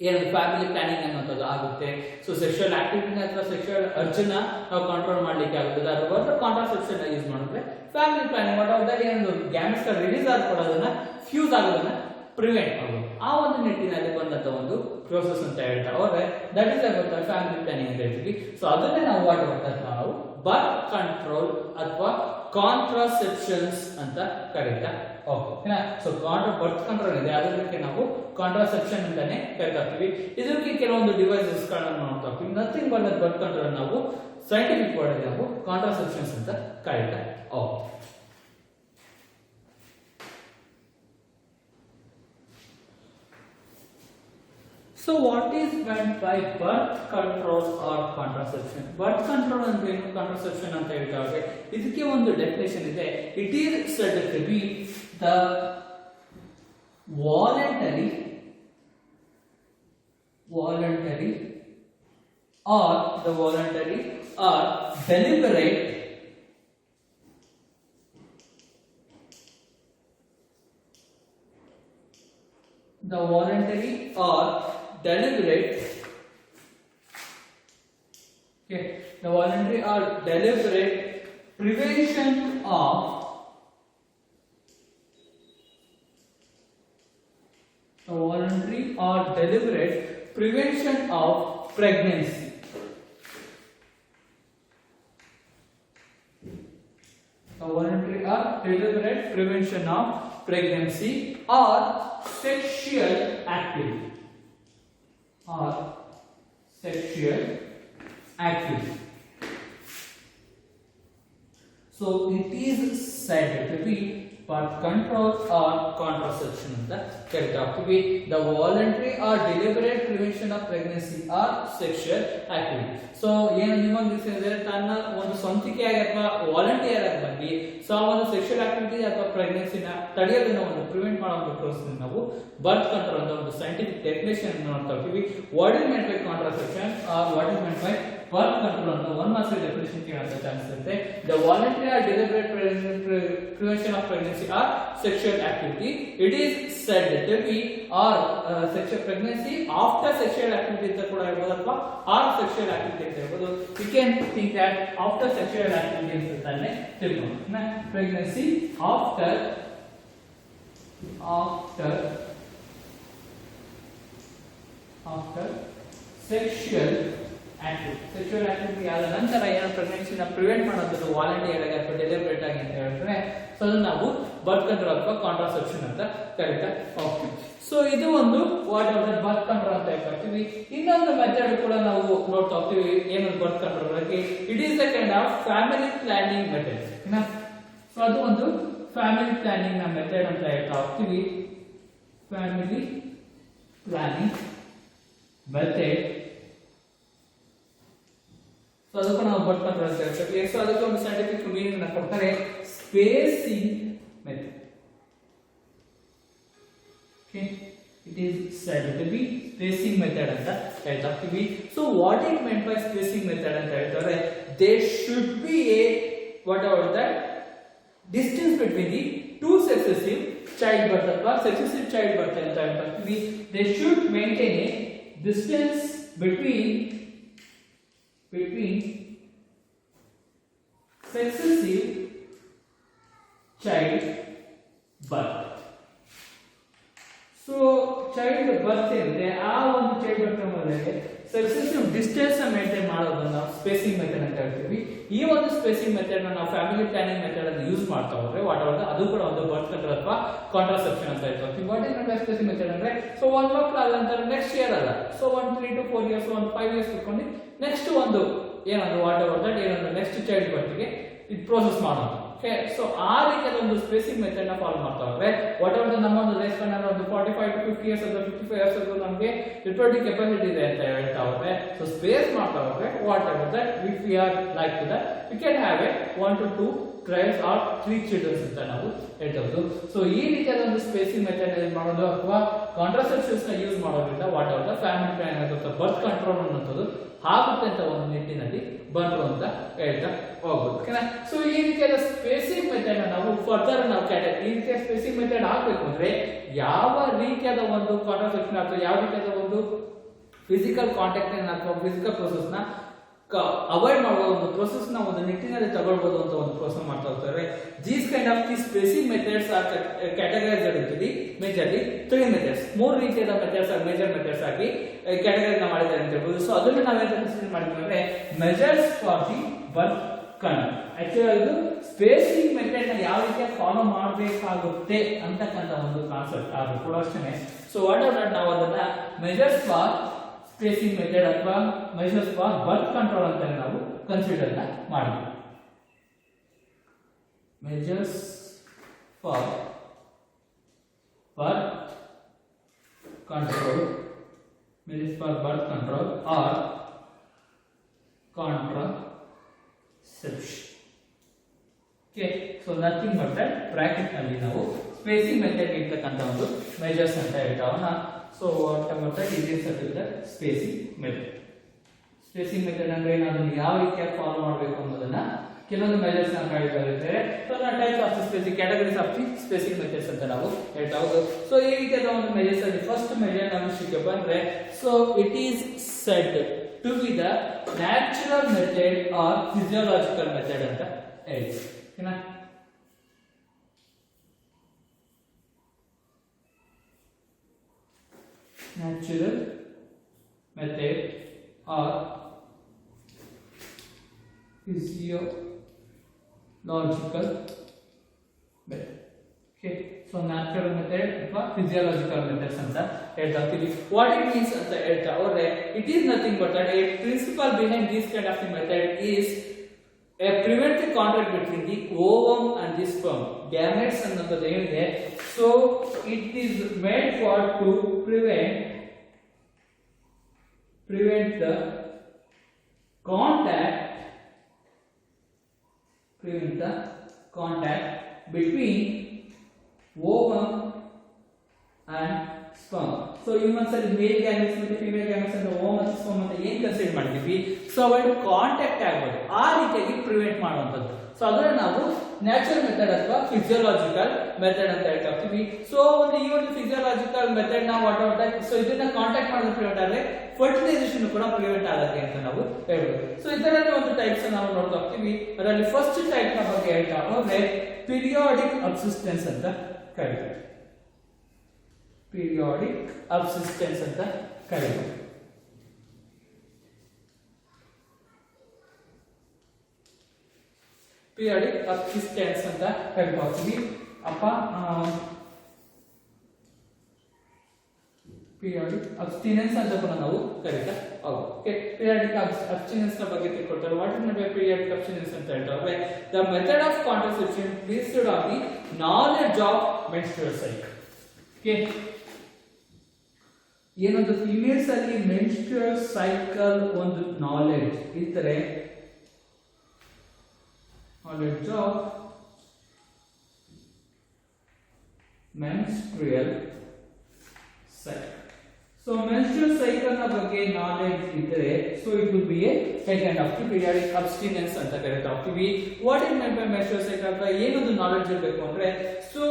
ಏನು ಫ್ಯಾಮಿಲಿ ಪ್ಲಾನಿಂಗ್ ಅನ್ನೋದು ಆಗುತ್ತೆ. ಸೊ ಸೆಕ್ಷುಯಲ್ ಆಕ್ಟಿವಿಟಿ ಅಥವಾ ಸೆಕ್ಷುಯಲ್ ಅರ್ಜನ್ನ ನಾವು ಕಂಟ್ರೋಲ್ ಮಾಡ್ಲಿಕ್ಕೆ ಆಗುತ್ತದೆ. ಅಥವಾ ಕಾಂಟ್ರಾಸೆಪ್ಷನ್ ಯೂಸ್ ಮಾಡಿದ್ರೆ family planning what ever that ಏನೊಂದು ಗ್ಯಾಮೆಟ್ಸ್ ರಿಲೀಸ್ ಆಗ್ಕೊಡೋದನ್ನ ಫ್ಯೂಸ್ ಆಗೋದನ್ನ ಪ್ರಿವೆಂಟ್ ಆಗೋದು. ಆ ಒಂದು ನಿಟ್ಟಿನಲ್ಲಿ ಬಂದಂತ ಒಂದು ಪ್ರೋಸೆಸ್ ಅಂತ ಹೇಳ್ತಾ ಹೋದ್ರೆ that is about family planning ಅಂತ ಹೇಳ್ತೀವಿ. ಸೊ ಅದನ್ನೇ ನಾವು ವಾಟ್ ಎವರ್ ನಾವು ಬರ್ತ್ ಕಂಟ್ರೋಲ್ ಅಥವಾ ಕಾಂಟ್ರಾಸೆಪ್ಷನ್ಸ್ ಅಂತ ಕರೀತಾ ಹೋಗ್ತೀವಿ. ಸೊ ಬರ್ತ್ ಕಂಟ್ರೋಲ್ ಇದೆ, ಅದಕ್ಕೆ ನಾವು ಕಾಂಟ್ರಾಸೆಪ್ಷನ್ ಅಂತಾನೆ ಕರಿತಾ ಹೋಗ್ತೀವಿ. ಇದಕ್ಕೆ ಕೆಲವೊಂದು ಡಿವೈಸಸ್ ಗಳನ್ನ ನೋಡ್ತಾ ಹೋಗ್ತೀವಿ. ನಥಿಂಗ್ ಬಟ್ ಬರ್ತ್ ಕಂಟ್ರೋಲ್ ನಾವು ಸೈಂಟಿಫಿಕ್ ವರ್ಡ್ ನಾವು ಕಾಂಟ್ರಾಸೆಪ್ಷನ್ಸ್ ಅಂತ ಕರೀತಾ ಹೋಗ್ತೀವಿ. So what is meant by birth control or contraception? Birth control ಅಂದ್ರೆ ಏನು, contraception ಅಂತ ಹೇಳ್ತಾರೆ. ಇದಕ್ಕೆ ಒಂದು ಡೆಫಿನೇಷನ್ ಇದೆ. It is said to be the voluntary or deliberate prevention of pregnancy. The voluntary or deliberate prevention of pregnancy or sexual activity. So it is said to be birth control or contraception ಅಂತ ಕರೀತಾರೆ. The voluntary or deliberate prevention of pregnancy or sexual activity. So ಏನು ನಿಮಗೆ ತಿಳಿಸಿದ್ರೆ ತನ್ನ ಒಂದು ಸ್ವಂತಿಕೆಯಾಗಿ ಅಥವಾ volunteer ಆಗಿ ಬಂದು so ಆ ಒಂದು ಸೆಕ್ಷುವಲ್ ಆಕ್ಟಿವಿಟಿ ಅಥವಾ ಪ್ರೆಗ್ನೆನ್ಸಿನ ತಡೆಯೋದನ್ನ ಒಂದು ಪ್ರಿವೆಂಟ್ ಮಾಡೋ ಪ್ರೋಸೆಸ್ ನಾವು ಬರ್ತ್ ಕಂಟ್ರೋಲ್ ಅಂತ ಒಂದು ಸೈಂಟಿಫಿಕ್ ಡೆಫಿನೇಷನ್ ನೋಡ್ತಾ ಹೋಗ್ತೀವಿ. What is meant by contraception or what is meant by birth control ಅಂತ one marks definition ಕೇಳೋಂತ ಚಾನ್ಸ್ ಇರುತ್ತೆ. The voluntary or deliberate prevention of pregnancy or sexual activity. It is said to be or sexual pregnancy after sexual activity ಅಂತ ಕೂಡ ಹೇಳ್ಬೋದು ಅಥವಾ or sexual activity ಅಂತ ಹೇಳ್ಬೋದು. You can think that after sexual activity ಅಂತ ತಾನೆ ತಿಳ್ಕೊಳ್ಳೋಣ. Pregnancy after sexual activity ಆದ ನಂತರ ಏನೋ ಪ್ರೆಗ್ನೆನ್ಸಿನ ಪ್ರಿವೆಂಟ್ ಮಾಡೋದು ವಾಲಂಟಿಯರ್ ಆಗಿ ಅಥವಾ ಡೆಲಿಬ್ರೇಟ್ ಆಗಿ ಅಂತ ಹೇಳಿದ್ರೆ ಸೊ ಅದನ್ನ ನಾವು ಬರ್ತ್ ಕಂಟ್ರೋಲ್ ಅಥವಾ ಕಾಂಟ್ರಾಸೆಪ್ಷನ್ ಅಂತ ಕರೀತಾ ಹೋಗ್ತೀವಿ. ಸೊ ಇದು ಒಂದು what of the birth control ಅಂತ ಹೇಳ್ತೀವಿ. ಇನ್ನೊಂದು ಮೆಥಡ್ ಕೂಡ ನಾವು ನೋಡ್ತಾ ಹೋಗ್ತೀವಿ ಏನೊಂದು ಬರ್ತ್ ಕಂಟ್ರೋಲ್ ಬಗ್ಗೆ. It is the kind of family planning method. So ಅದು ಒಂದು ಫ್ಯಾಮಿಲಿ ಪ್ಲಾನಿಂಗ್ ನ ಮೆಥಡ್ ಅಂತ ಹೇಳ್ತಾ ಹೋಗ್ತೀವಿ. Family planning method. ಸೊ ಅದಕ್ಕೂ ನಾವು ಬರ್ತ್ ಕಂಟ್ರೋಲ್ ಅಂತ ಹೇಳ್ತೀವಿ. ಸೊ ಅದಕ್ಕೆ ಒಂದು ಸೈಂಟಿಫಿಕ್ ಮೀನಿಂಗ್ ಅನ್ನು ಕೊಡ್ತಾರೆ, spacing method. Okay, it is said to be spacing method ಅಂತ ಹೇಳ್ತಾ ಹೋಗ್ತೀವಿ. So what it meant by spacing method ಅಂತ ಹೇಳ್ತಾರೆ, there should be a whatever that distance between the two successive child birth ಅಥವಾ successive child birth ಅಂತ ಹೇಳ್ತಾ ಹೋಗ್ತೀವಿ. They should maintain a distance between successive child birth. So child birth ಅಂದ್ರೆ ಆ ಒಂದು child birth ಮೇಲೆ successive distance maintain ಮಾಡೋದನ್ನ ನಾವು ಸ್ಪೇಸಿಂಗ್ ಮೆಥಡ್ ಅಂತ ಹೇಳ್ತೀವಿ. ಈ ಒಂದು ಸ್ಪೇಸಿಂಗ್ ಮೆಥಡ್ ನಾವು ಫ್ಯಾಮಿಲಿ ಪ್ಲಾನಿಂಗ್ ಮೆಥಡ್ ಅನ್ನು ಯೂಸ್ ಮಾಡ್ತಾ ಹೋದ್ರೆ ವಾಟ್ ಆರ್ ಅದು ಕೂಡ ಒಂದು ಬರ್ತ್ ಕಂಟ್ರೋಲ್ ಅಥವಾ ಕಾಂಟ್ರಾಸೆಪ್ಷನ್ ಅಂತ ಹೇಳ್ತೀವಿ. What is not spacing method ಅಂದ್ರೆ ಸೊ ಒಂದು ಮಕ್ಕಳು ಅಲ್ಲ ಅಂತ ನೆಕ್ಸ್ಟ್ ಇಯರ್ ಅಲ್ಲ, ಸೊ 1 3 to 4 years 5 years ಇಟ್ಕೊಂಡು ನೆಕ್ಸ್ಟ್ ಒಂದು ಏನಂದ್ರೆ ವಾಟ್ ಎವರ್ ದಟ್ ಏನಂದ್ರೆ ನೆಕ್ಸ್ಟ್ ಚೈಲ್ಡ್ ಬರ್ತ್ಗೆ ಇದು ಪ್ರೋಸೆಸ್ ಮಾಡೋದು. ಓಕೆ, ಸೊ ಆ ರೀತಿಯ ಒಂದು ಸ್ಪೇಸಿಂಗ್ ಮೆಥಡ್ ನ ಫಾಲೋ ಮಾಡ್ತಾ ಹೋದ್ರೆ ವಾಟ್ ಎವರ್ ನಮ್ಮ ಒಂದು ಲೈಫ್ ಸ್ಪ್ಯಾನ್ ಒಂದು 45 to 50 years ಅಥವಾ 55 years ನಮಗೆ ರಿಪ್ರೊಡಕ್ಟಿವ್ ಕೆಪಾಸಿಟಿ ಇದೆ ಅಂತ ಹೇಳ್ತಾ ಹೋದ್ರೆ ಸೊ ಸ್ಪೇಸ್ ಮಾಡ್ತಾ ಹೋದ್ರೆ whatever that if we are like to that we can have a 1 to 2 trials or 3 childrens ಅಂತ ನಾವು ಹೇಳ್ಬಹುದು. ಸೊ ಈ ರೀತಿಯಾದ ಒಂದು ಸ್ಪೇಸಿಂಗ್ ಮೆಥಡ್ ಯೂಸ್ ಮಾಡೋದು ಅಥವಾ ಕಾಂಟ್ರಾಸೆಪ್ಷನ್ಸ್ ನ ಯೂಸ್ ಮಾಡೋದ್ರಿಂದ what ever the family planning ಅಥವಾ ಬರ್ತ್ ಕಂಟ್ರೋಲ್ ಅನ್ನೋದು ಆಗುತ್ತೆ ಅಂತ ಒಂದು ನಿಟ್ಟಿನಲ್ಲಿ ಬಂತು ಅಂತ ಹೇಳ್ತಾ ಹೋಗ್ಬೋದು. ಓಕೆನಾ? ಸೊ ಈ ರೀತಿಯಾದ ಸ್ಪೇಸಿಂಗ್ ಮೆಥಡ್ ನಾವು ಫರ್ದರ್ ನಾವು ಈ ರೀತಿಯ ಸ್ಪೇಸಿಂಗ್ ಮೆಥಡ್ ಹಾಕಬೇಕು ಅಂದ್ರೆ ಯಾವ ರೀತಿಯಾದ ಒಂದು ಕಾಂಟ್ರಾಸೆಪ್ಷನ್ ಅಥವಾ ಯಾವ ರೀತಿಯಾದ ಒಂದು ಫಿಸಿಕಲ್ ಕಾಂಟ್ಯಾಕ್ಟ್ ಅಥವಾ ಫಿಸಿಕಲ್ ಪ್ರೋಸೆಸ್ ನ ಅವಾಯ್ಡ್ ಮಾಡುವ ಒಂದು ಪ್ರೋಸೆಸ್ ನ ಒಂದು ನಿಟ್ಟಿನಲ್ಲಿ ತಗೊಳ್ಬಹುದು ಅಂತ ಒಂದು ಪ್ರೋಸೆಸ್ ಮಾಡ್ತಾ ಹೋಗ್ತಾರೆ. These kind of the spacing methods are categorised into the majorly 3 methods. 3 ರೀತಿಯಾದ ಮೆಥಡ್ಸ್ ಆಗಿ ಮೇಜರ್ ಮೆಥಡ್ಸ್ ಆಗಿ ಕ್ಯಾಟಗರೈಸ್ ಮಾಡಿದ್ದಾರೆ ಅಂತ ಹೇಳ್ಬೋದು. ಸೊ ಅದನ್ನ ನಾವೇನು ಕನ್ಸಿಡರ್ ಮಾಡಿದ್ವಿ ಅಂದ್ರೆ measures for the birth control. Actually ಅದು ಸ್ಪೇಸಿಂಗ್ ಮೆಥಡ್ ನ ಯಾವ ರೀತಿಯಾಗಿ ಫಾಲೋ ಮಾಡಬೇಕಾಗುತ್ತೆ ಅಂತಕ್ಕಂಥ ಒಂದು ಕಾನ್ಸೆಪ್ಟ್ ಅದು ಕೂಡ ಅಷ್ಟೇ. ಸೊ ವಾಟ್ ಆರ್ ದಟ್ ನಾವು ಅದನ್ನ ಮೆಜರ್ಸ್ ಫಾರ್ ಸ್ಪೇಸಿಂಗ್ ಮೆಥಡ್ ಅಥವಾ ಮೆಜರ್ಸ್ ಫಾರ್ ಬರ್ತ್ ಕಂಟ್ರೋಲ್ ಅಂತ ನಾವು ಕನ್ಸಿಡರ್ ಮಾಡಿದ್ವಿ. Measures for birth control, birth control or contraception. Okay, so nothing but that bracket ನಲ್ಲಿ ನಾವು spacing method ಇರ್ತಕ್ಕಂತ ಒಂದು measures ಅಂತ ಹೇಳ್ತಾವನ್ನ. So what about that? It is the spacing method. Spacing method ಅಂದ್ರೆ ಅದನ್ನ ಯಾವ ರೀತಿಯಾಗಿ ಫಾಲೋ ಮಾಡಬೇಕು ಅನ್ನೋದನ್ನ ಕೆಲವೊಂದು ಮೆಜರ್ಸ್ ಅನ್ನು ಹೇಳಿದ್ದಾರೆ. So types of spacing, categories of the spacing methods ಅಂತ ನಾವು ಹೇಳ್ತಾ ಹೋಗೋದು. ಸೊ ಈ ರೀತಿಯಾದ ಒಂದು ಮೆಜರ್ಸ್ ಅಲ್ಲಿ ಫಸ್ಟ್ ಮೆಜರ್ ನಾವು ವಿಷಯಕ್ಕೆ ಬಂದ್ರೆ, so it is said to be the natural method or physiological method ಅಂತ ಹೇಳ್ತೀವಿ. ಓಕೆನಾ? Natural method or physiological method. Okay, so natural method ಅಥವಾ physiological methods ಅಂತ ಹೇಳ್ತಾ ಹೋಗ್ತೀವಿ. What it means ಅಂತ ಹೇಳ್ತಾ ಹೋದ್ರೆ, it is nothing but that a principle behind this kind of method is a prevent the contact between the ovum and the sperm. Gametes ಅನ್ನೋದು ಏನಿದೆ, so it is made for to prevent the contact between ovum and sperm. So humans ಅಲ್ಲಿ ಮೇಲ್ gametes ಮತ್ತು female gametes ಅಂತ ovum ಮತ್ತು sperm ಅಂತ ಏನ್ consider ಮಾಡ್ತೀವಿ, so ಅವು ಕಾಂಟ್ಯಾಕ್ಟ್ ಆಗಬಹುದು, ಆ ರೀತಿಯಾಗಿ ಪ್ರಿವೆಂಟ್ ಮಾಡುವಂತದ್ದು. ಸೊ ಅದನ್ನ ನಾವು ನ್ಯಾಚುರಲ್ ಮೆಥಡ್ ಅಥವಾ ಫಿಸಿಯೋಲಾಜಿಕಲ್ ಮೆಥಡ್ ಅಂತ ಹೇಳ್ತಾ ಹೋಗ್ತೀವಿ. ಸೊ ಈ ಒಂದು ಫಿಸಿಯೋಲಾಜಿಕಲ್ ಮೆಥಡ್ ನಾವು ಸೊ ಇದನ್ನ ಕಾಂಟ್ಯಾಕ್ಟ್ ಮಾಡೋದು ಪ್ರಿವೆಂಟ್ ಆದ್ರೆ ಫರ್ಟಿಲೈಸೇಷನ್ ಕೂಡ ಪ್ರಿವೆಂಟ್ ಆಗುತ್ತೆ ಅಂತ ನಾವು ಹೇಳ್ಬೋದು. ಸೊ ಇದರಲ್ಲಿ ಒಂದು ಟೈಪ್ಸ್ ನಾವು ನೋಡ್ತಾ ಹೋಗ್ತೀವಿ. ಅದರಲ್ಲಿ ಫಸ್ಟ್ ಟೈಪ್ ನ ಬಗ್ಗೆ ಹೇಳ್ತಾ ಹೋದ್ರೆ ಪೀರಿಯಾಡಿಕ್ ಅಬ್ಸಿಸ್ಟೆನ್ಸ್ ಅಂತ ಕರೀತಾರೆ. ಪೀರಿಯಾಡಿಕ್ ಅಬ್ಸಿಸ್ಟೆನ್ಸ್ ಅಂತ ಕರೀತಾರೆ. ಪೀರಿಯಾಡಿಕ್ ಅಬ್ಸಿಸ್ಟೆನ್ಸ್ ಅಂತ ಕರಿತಾ ಹೋಗ್ತೀವಿ. ಪೀರಿಯಾಡಿಕ್ ಅಬ್ಸ್ಟಿನೆನ್ಸ್ ಅಂತ ಕೂಡ ನಾವು ಕರೀತಾ ಹೋಗೋದು. ಓಕೆ, ಪೀರಿಯಾಡಿಕ್ ಅಬ್ಸ್ಟಿನೆನ್ಸ್ ನ ಬಗ್ಗೆ ತಿಳ್ಕೊಳ್ತಾರೆ. ವಾಟ್ ಇಸ್ ಪೀರಿಯಾಡಿಕ್ ಅಬ್ಸ್ಟಿನೆನ್ಸ್ ಅಂತ ಹೇಳ್ತಾರೆ, the method of contraception based on the knowledge of menstrual cycle. Okay, ಏನೊಂದು ಫಿಮೇಲ್ಸ್ ಅಲ್ಲಿ ಮೆನ್ಸ್ಟ್ರುಯಲ್ ಸೈಕಲ್ ಒಂದು ನಾಲೆಡ್ಜ್ ಇದ್ದರೆ, knowledge of menstrual cycle. So menstrual cycle ನ ಬಗ್ಗೆ ನಾಲೆಡ್ಜ್ ಇದ್ದರೆ, so it will be a kind of periodic abstinence ಅಂತ ಕರೀತಾ ಹೋಗ್ತೀವಿ. What is mean by menstrual cycle ಅಂತ ಏನೊಂದು ನಾಲೆಡ್ಜ್ ಇರಬೇಕು ಅಂದ್ರೆ, ಸೊ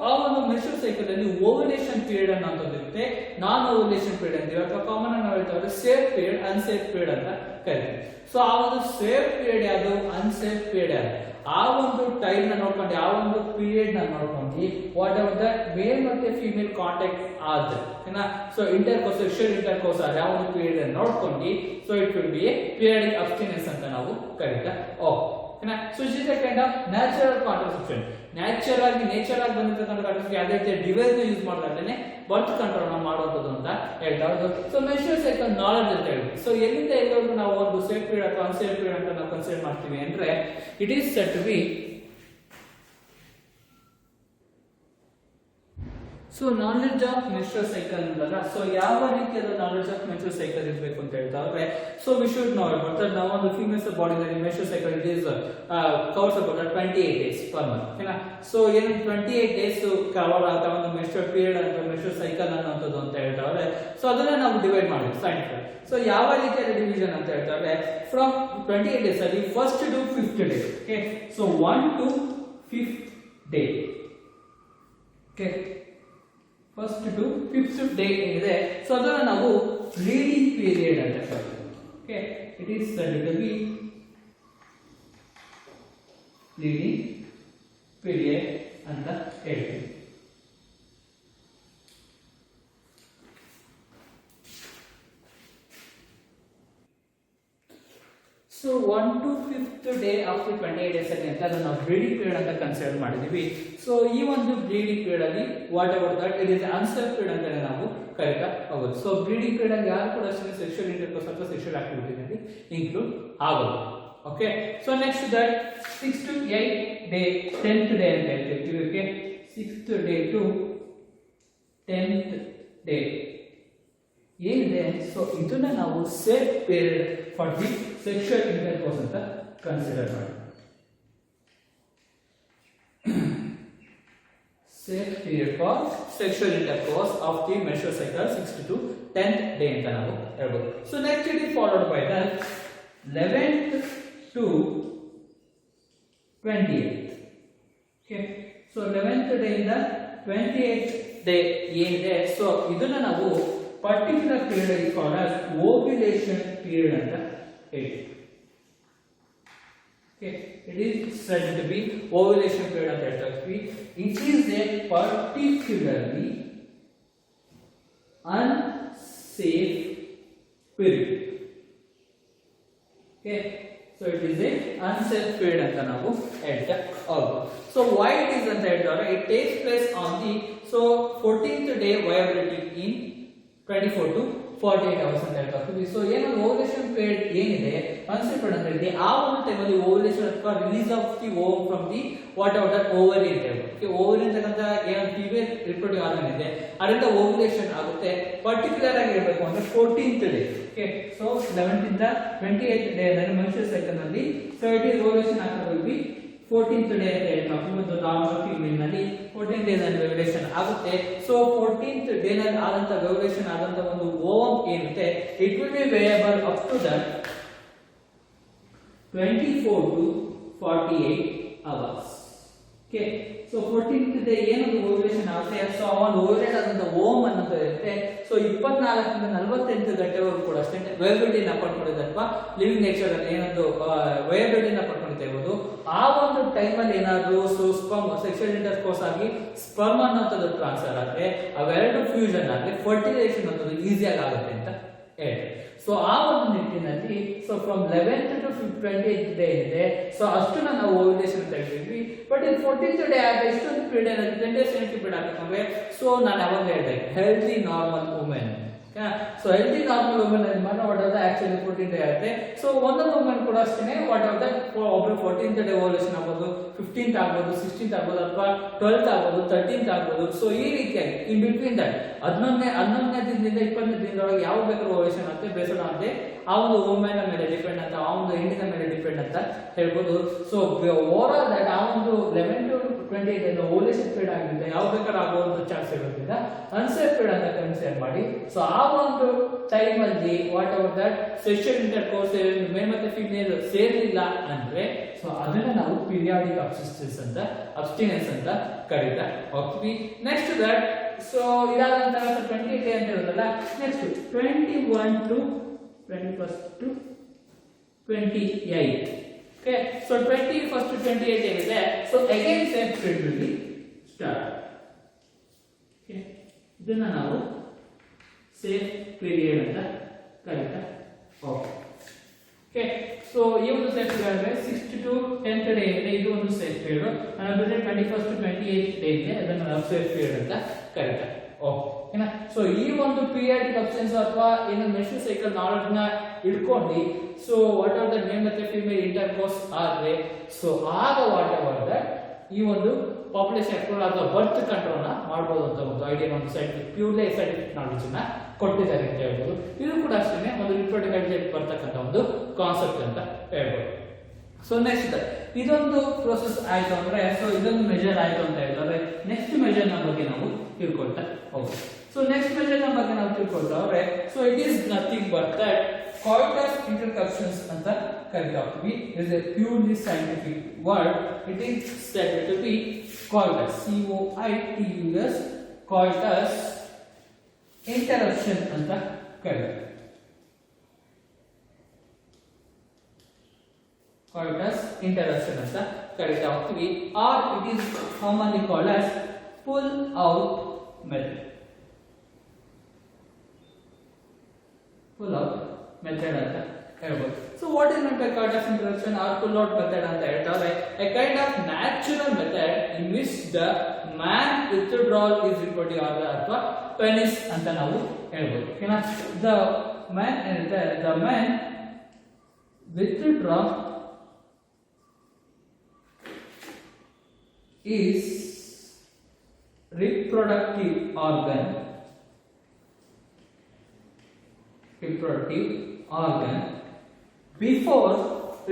ಆ ಒಂದು menstrual cycle ಅಲ್ಲಿ ಓವಲೇಷನ್ ಪೀರಿಯಡ್ ಅನ್ನೋದು ಇರುತ್ತೆ, ನಾನ್ ಓವಲೇಷನ್ ಪೀರಿಯಡ್ ಅಂತೀವಿ, ಅಥವಾ ಕಾಮನ್ ಆಗಿ ನಾವು ಹೇಳ್ತಾ ಸೇಫ್ ಪೀರಿಯಡ್, ಅನ್ಸೇಫ್ ಪೀರಿಯಡ್ ಅಂತ ಕರಿತೀವಿ. ಸೊ ಆ ಒಂದು ಸೇಫ್ ಪೀರಿಯಡ್ ಯಾವುದು, ಅನ್ಸೇಫ್ ಪೀರಿಯಡ್ ಯಾವುದು, ಆ ಒಂದು ಟೈಮ್ ನ ನೋಡ್ಕೊಂಡು, ಆ ಒಂದು ಪೀರಿಯಡ್ ನ ನೋಡ್ಕೊಂಡು, ವಾಟ್ ಎವರ್ ದ ಮೇಲ್ ಮತ್ತೆ ಫೀಮೇಲ್ ಕಾಂಟ್ಯಾಕ್ಟ್ ಆದ್ರೆ, ಸೊ ಇಂಟರ್ಕೋರ್ಸ್, ಸೆಕ್ಷುವಲ್ ಇಂಟರ್ಕೋರ್ಸ್ ಆದ್ರೆ ಆ ಒಂದು ಪೀರಿಯಡ್ ಅನ್ನು ನೋಡ್ಕೊಂಡು, so it will be a periodic abstinence ಅಂತ ನಾವು ಕರೀತಾ ಹೋಗ್ತೀವಿ. So it is a kind of natural contraception. Nature ಆಗಿ ಬಂದಿರತಕ್ಕಂಥ ಕಾಂಟ್ರಸೆಪ್ಷನ್ ಯಾವುದೇ ರೀತಿಯ ಡಿವೈಸ್ ಯೂಸ್ ಮಾಡ್ಲಾರ್ದೇನೆ ಬರ್ತ್ ಕಂಟ್ರೋಲ್ ಮಾಡುವಂಥದ್ದು ಅಂತ ಹೇಳ್ತಾ ಹೋಗೋದು. ಸೊ ಮೆನ್ಸ್ಟ್ರುಯಲ್ ಸೈಕಲ್ ನಾಲೆಡ್ಜ್ ಅಂತ ಹೇಳ್ತೀವಿ. ಸೊ ಎಲ್ಲಿಂದ ಎಲ್ಲರಿಗೂ ನಾವು ಒಂದು ಸೇಫ್ ಪೀರಿಯಡ್ ಅಥವಾ ಅನ್ಸೇಫ್ ಪೀರಿಯಡ್ ಅಂತ ನಾವು ಕನ್ಸಿಡರ್ ಮಾಡ್ತೀವಿ ಅಂದ್ರೆ, it is said to be, so knowledge of menstrual cycle ಅಂತಲ್ಲ, ಸೊ ಯಾವ ರೀತಿಯಾದ ನಾಲೆಡ್ಜ್ ಆಫ್ ಮೆನ್ಸ್ಟ್ರುಯಲ್ ಸೈಕಲ್ ಇರಬೇಕು ಅಂತ ಹೇಳ್ತಾ ಹೋದ್ರೆ, so we should know about that. ನಾವು ಒಂದು ಫೀಮೇಲ್ಸ್ ಬಾಡಿನಲ್ಲಿ menstrual cycle it is covers about 28 days per month. ಓಕೆನಾ? ಸೊ ಏನು 28 days ಕವರ್ ಆದ ಒಂದು ಮೆನ್ಸ್ಟ್ರುಯಲ್ ಪೀರಿಯಡ್ ಅಥವಾ ಮೆನ್ಸ್ಟ್ರುಯಲ್ ಸೈಕಲ್ ಅನ್ನೋಂಥದ್ದು ಅಂತ ಹೇಳ್ತಾ ಹೋದ್ರೆ, ಸೊ ಅದನ್ನ ನಾವು ಡಿವೈಡ್ ಮಾಡಿದ್ವಿ ಸೈಂಟಿಫಿಕ್. ಸೊ ಯಾವ ರೀತಿಯಾದ ಡಿವಿಷನ್ ಅಂತ ಹೇಳ್ತಾ ಹೋದ್ರೆ, ಫ್ರಮ್ 28 days ಅಲ್ಲಿ first to 5th day. Okay, so 1 to 5th day. Okay, first to 5th day ಏನಿದೆ, ಸೊ ಅದನ್ನ ನಾವು ಬ್ಲೀಡಿಂಗ್ ಪೀರಿಯಡ್ ಅಂತ ಕರೀತೀವಿ. Okay, it is said to be bleeding period ಅಂತ ಹೇಳ್ತೀವಿ. So 1 to 5th day after 28 days ಅಂತ ಅದನ್ನ ನಾವು ಬ್ಲೀಡಿಂಗ್ ಪೀರಿಯಡ್ ಅಂತ ಕನ್ಸಿಡರ್ ಮಾಡಿದೀವಿ. ಸೊ ಈ ಒಂದು ಬ್ಲೀಡಿಂಗ್ ಪೀರಿಯಡ್ ಅಲ್ಲಿ whatever that it is unsafe period ಅಂತ ನಾವು ಕರೀತಾ ಹೋಗೋದು. ಸೊ ಬ್ಲೀಡಿಂಗ್ ಪೀರಿಯಡ್ ಅಲ್ಲಿ ಯಾರು ಕೂಡ ಸೆಕ್ಷುವಲ್ ಇಂಟರ್ಕೋರ್ಸ್ ಅಥವಾ ಸೆಕ್ಷುವಲ್ ಆಕ್ಟಿವಿಟಿನಲ್ಲಿ ಇನ್ಕ್ಲೂಡ್ ಆಗೋದು. Okay, so next that 6 to 8 day 10th day ಅಂತ ಹೇಳ್ತೀವಿ. Okay, 6th day to 10th day. ಏನಿದೆ ಸೊ ಇದನ್ನ ನಾವು safe period for the sexual intercourse ಅಂತ ಕನ್ಸಿಡರ್ ಮಾಡಿ. Safe period for sexual intercourse of the menstrual cycle 6 to 10th day ಅಂತ ನಾವು ಹೇಳ್ಬೋದು. So next it is followed by the 11th to 28th. Okay, so 11th day ಇಂದ 28th day ಏನಿದೆ so ಇದನ್ನ ನಾವು particular period is called as ovulation period ಅಂತ ಹೇಳ್ತೀವಿ. Okay, it is said to be ovulation period ಅಂತ ಹೇಳ್ತೀವಿ. It is a particularly unsafe period. Okay, so it is a unsafe period ಅಂತ ನಾವು ಹೇಳ್ತಾ ಹೋಗ್ಬೋದು. So why it is ಅಂತ ಹೇಳಿದ್ರೆ it takes place on the 14th day viability in 24 to 48 hours ಅಂತ ಹೇಳ್ತೀವಿ. ಸೊ ಏನೊಂದು ಓವ್ಯುಲೇಷನ್ ಪೀರಿಯಡ್ ಏನಿದೆ ಅನ್ಸೆಪ್ಟ್ ಅಂತ ಹೇಳಿದ್ರೆ ಆ ಒಂದು ಟೈಮಲ್ಲಿ ಓವ್ಯುಲೇಷನ್ ಅಥವಾ release of the ovum from the what ever that ovary ಅಂತ ಹೇಳ್ಬೋದು. ಓವರಿ ಅಂತಕ್ಕಂಥ ಏನು ಫೀಮೇಲ್ ರಿಪ್ರೊಡಕ್ಟಿವ್ ಆರ್ಗನ್ ಇದೆ ಅದರಿಂದ ಓವ್ಯುಲೇಷನ್ ಆಗುತ್ತೆ. ಪರ್ಟಿಕ್ಯುಲರ್ ಆಗಿ ಹೇಳ್ಬೇಕು ಅಂದ್ರೆ 14th day. Okay, so 11th ಇಂದ 28th ಡೇ ಅಂದ್ರೆ ಮೆನ್ಸ್ಟ್ರುಯಲ್ ಸೈಕಲ್ ನಲ್ಲಿ ಸೊ ಇಟ್ ಇಸ್ ಓವ್ಯುಲೇಷನ್ ಆಗ್ತದೆ 14th ಡೇ ಅಂತ ಹೇಳ್ತೀವಿ. ಒಂದು ನಾರ್ಮಲ್ ಫೀಮೇಲ್ ನಲ್ಲಿ 14th ಡೇ ನಲ್ಲಿ ವೆವ್ಯುಲೇಷನ್ ಆಗುತ್ತೆ. ಸೊ 14th ಡೇ ನಲ್ಲಿ ಆದಂತ ವೆವ್ಯುಲೇಷನ್ ಆದಂತ ಒಂದು ಓವಮ್ ಏನಿದೆ it will be viable up to that 24 to 48 hours. Okay, so 14th day ಏನೊಂದು ಓವ್ಯುಲೇಷನ್ ಆಗುತ್ತೆ ಸೊ ಒಂದು ಓವ್ಯುಲೇಟ್ ಆದಂತ ಓವಮ್ ಅನ್ನೋದು ಇರುತ್ತೆ. ಸೊ 24 ರಿಂದ 48 ಗಂಟೆವರೆಗೂ ಕೂಡ ಅಷ್ಟೇ ವೇಯಬಿಲಿಟಿನ ಪಡ್ಕೊಂಡಿದೆ ಅಥವಾ ಲಿವಿಂಗ್ ನೇಚರ್ ಅಲ್ಲಿ ಏನೊಂದು ವೇಯಬಿಲಿಟಿನ ಪಡ್ಕೊಂಡಿದೆ ಇರ್ಬೋದು. ಆ ಒಂದು ಟೈಮಲ್ಲಿ ಏನಾದ್ರು ಸೊ ಸ್ಪರ್ಮ್ ಸೆಕ್ಷುವಲ್ ಇಂಟರ್ಕೋರ್ಸ್ ಆಗಿ ಸ್ಪರ್ಮ್ ಅನ್ನೋಂಥದ್ದು ಟ್ರಾನ್ಸ್ಫರ್ ಆದ್ರೆ ಅವೆರಡು ಫ್ಯೂಷನ್ ಆಗಿ ಫರ್ಟಿಲೈಸೇಷನ್ ಅನ್ನೋದು ಈಸಿಯಾಗಿ ಆಗುತ್ತೆ ಅಂತ ಹೇಳ್ತಾರೆ. ಸೊ ಆ ಒಂದು ನಿಟ್ಟಿನಲ್ಲಿ so from 11th to 28th day ಇದೆ ಸೊ ಅಷ್ಟನ್ನ ನಾವು ಓವ್ಯುಲೇಷನ್ ಅಂತ ಹೇಳ್ತೀವಿ. ಬಟ್ ಇದು 14th ಡೇ ಆದ ಎಷ್ಟೊಂದು ಪೀರಿಯಡ್ ಅಲ್ಲಿ 10 days ಪೀರಿಯಡ್ ಆಗ್ತವೆ. ಸೊ ನಾನು ಯಾವಾಗ ಹೇಳಿದೆ healthy normal women. So healthy normal women ಅಲ್ಲಿ ಮಾತ್ರ what of the actually 14th day ಆಗುತ್ತೆ. ಸೊ ಒಂದೊಂದು ವುಮೆನ್ ಕೂಡ ಅಷ್ಟೇ ವಾಟ್ ಆಫ್ ದ ಒಬ್ರು 14th ಡೇ ಓವ್ಯುಲೇಷನ್ ಆಗ್ಬೋದು, 15th ಆಗ್ಬೋದು, 16th ಆಗ್ಬೋದು ಅಥವಾ 12th ಆಗ್ಬೋದು, 13th ಆಗ್ಬೋದು. ಸೊ ಈ ರೀತಿಯಾಗಿ ಇನ್ ಬಿಟ್ವೀನ್ ದಟ್ 11ನೇ ದಿನದಿಂದ 20ನೇ ದಿನದೊಳಗೆ ಯಾವ ಬೇಕಾದ್ರೂ ಓವ್ಯುಲೇಷನ್ ಆಗುತ್ತೆ ಬೇಸ್ಡ್ ಆನ್ ಆ ಒಂದು ವುಮೆನ್ ಮೇಲೆ ಡಿಪೆಂಡ್ ಅಂತ ಆ ಒಂದು ಹೆಣ್ಣಿನ ಮೇಲೆ ಡಿಪೆಂಡ್ ಅಂತ ಹೇಳ್ಬೋದು. ಸೊ ಓವರ್ ಆಲ್ ದಟ್ ಆ ಒಂದು 11 to 28 ಓವ್ಯುಲೇಷನ್ ಪೀರಿಯಡ್ ಆಗಿರುತ್ತೆ ಯಾವ ಬೇಕಾದ್ರೂ ಆಗುವಂತ ಚಾನ್ಸ್ ಇರೋದ್ರಿಂದ ಅನ್ಸೇಫ್ ಪೀರಿಯಡ್ ಅಂತ ಕನ್ಸಿಡರ್ ಮಾಡಿ. ಸೊ ಆ ಒಂದು ಟೈಮ್ ಅಲ್ಲಿ whatever that sexual intercourse male ಮತ್ತೆ ಫೀಮೇಲ್ ಸೇರಿಲ್ಲ ಅಂದ್ರೆ ಸೊ ಅದನ್ನ ನಾವು ಪೀರಿಯಾಡಿಕ್ ಅಬ್ಸ್ಟಿನೆನ್ಸ್ ಅಂತ ಕರೀತಾ ಹೋಗ್ತೀವಿ. ನೆಕ್ಸ್ಟ್ ದಟ್ ಸೊ ಇದಾದ ನಂತರ 20 ಡೇ ಅಂತ ಇರುತ್ತಲ್ಲ next 21 to 21st to 28. Okay, so 21st to 28 ಏನಿದೆ so again same period will be start. Okay, ಇದನ್ನ ನಾವು ಸೇಫ್ ಪೀರಿಯಡ್ ಅಂತ ಕರೀತಾ ಹೋಗ್ತೀವಿ. ಓಕೆ, ಸೊ ಈ ಒಂದು ಸೇಫ್ ಪೀರಿಯಡ್ ಅಂದ್ರೆ 6 to 10th ಡೇ ಇದೆ ಇದು ಒಂದು ಸೇಫ್ ಪೀರಿಯಡ್. ಅಂದ್ರೆ 21st to 28th ಡೇ ಇದೆ ಅದನ್ನ ನಾವು ಸೇಫ್ ಪೀರಿಯಡ್ ಅಂತ ಕರೀತಾ ಓಕೆನಾ. ಸೊ ಈ ಒಂದು ಪೀರಿಯಾಡಿಕ್ ಅಬ್ಸೆನ್ಸ್ ಅಥವಾ ಏನು ಮೆನ್ಸ್ಟ್ರುಯಲ್ ಸೈಕಲ್ ನಾಲೆಡ್ಜ್ ನ ಇಟ್ಕೊಂಡು so what are the male ಮತ್ತೆ ಫೀಮೇಲ್ ಇಂಟರ್ಕೋರ್ಸ್ ಆದ್ರೆ ಸೊ ಆಗ ವಾಟ್ ಎವರ್ ದಟ್ ಈ ಒಂದು ಪಾಪ್ಯುಲೇಷನ್ ಕಂಟ್ರೋಲ್ ಅಥವಾ ಬರ್ತ್ ಕಂಟ್ರೋಲ್ ನ ಮಾಡಬಹುದು ಅಂತ ಒಂದು ಐಡಿಯಾ ಒಂದು ಸೈಂಟಿಫಿಕ್ ಪ್ಯೂರ್ಲಿ ಸೈಂಟಿಫಿಕ್ ನಾಲೆಡ್ಜ್ ನ ಕೊಟ್ಟಿದ್ದಾರೆ ಅಂತ ಹೇಳ್ಬೋದು. ಇದು ಕೂಡ ಅಷ್ಟೇ ಒಂದು ರಿಪ್ರೊಡಕ್ಟಿವ್ ಬರ್ತಕ್ಕಂಥ ಒಂದು ಕಾನ್ಸೆಪ್ಟ್ ಅಂತ ಹೇಳ್ಬೋದು. ಸೊ ನೆಕ್ಸ್ಟ್ ಇದೊಂದು ಪ್ರೋಸೆಸ್ ಆಯ್ತು ಅಂದ್ರೆ ಸೊ ಇದೊಂದು ಮೆಜರ್ ಆಯ್ತು ಅಂತ ಹೇಳಿದ್ರೆ ನೆಕ್ಸ್ಟ್ ಮೆಜರ್ ನ ಬಗ್ಗೆ ನಾವು ತಿಳ್ಕೊಳ್ತಾ ಹೋಗೋದು. ಸೊ ನೆಕ್ಸ್ಟ್ ಮೆಜರ್ ನ ಬಗ್ಗೆ ನಾವು ತಿಳ್ಕೊಳ್ತಾ ಹೋದ್ರೆ so it is nothing but that coitus interruptions ಅಂತ ಕರೀತಾ ಹೋಗ್ತೀವಿ. It is a purely scientific word. It is said to be coitus, C-O-I-T-U-S, coitus interruption ಅಂತ ಕರೀತಾರೆ. coitus interruption ಅಂತ ಕರೀತಾ ಹೋಗ್ತೀವಿ. Or it is commonly called as pull out method. pull out method ಅಂತ ಹೇಳ್ಬೋದು. So what is meant by coitus interruption or pull out method ಅಂತ ಹೇಳ್ತಾರೆ a kind of natural method in which the man withdrawal is reported ಅಥವಾ penis ಅಂತ ನಾವು ಹೇಳ್ಬೋದು. ಓಕೆನಾ, the man withdrawal is reproductive organ reproductive organ before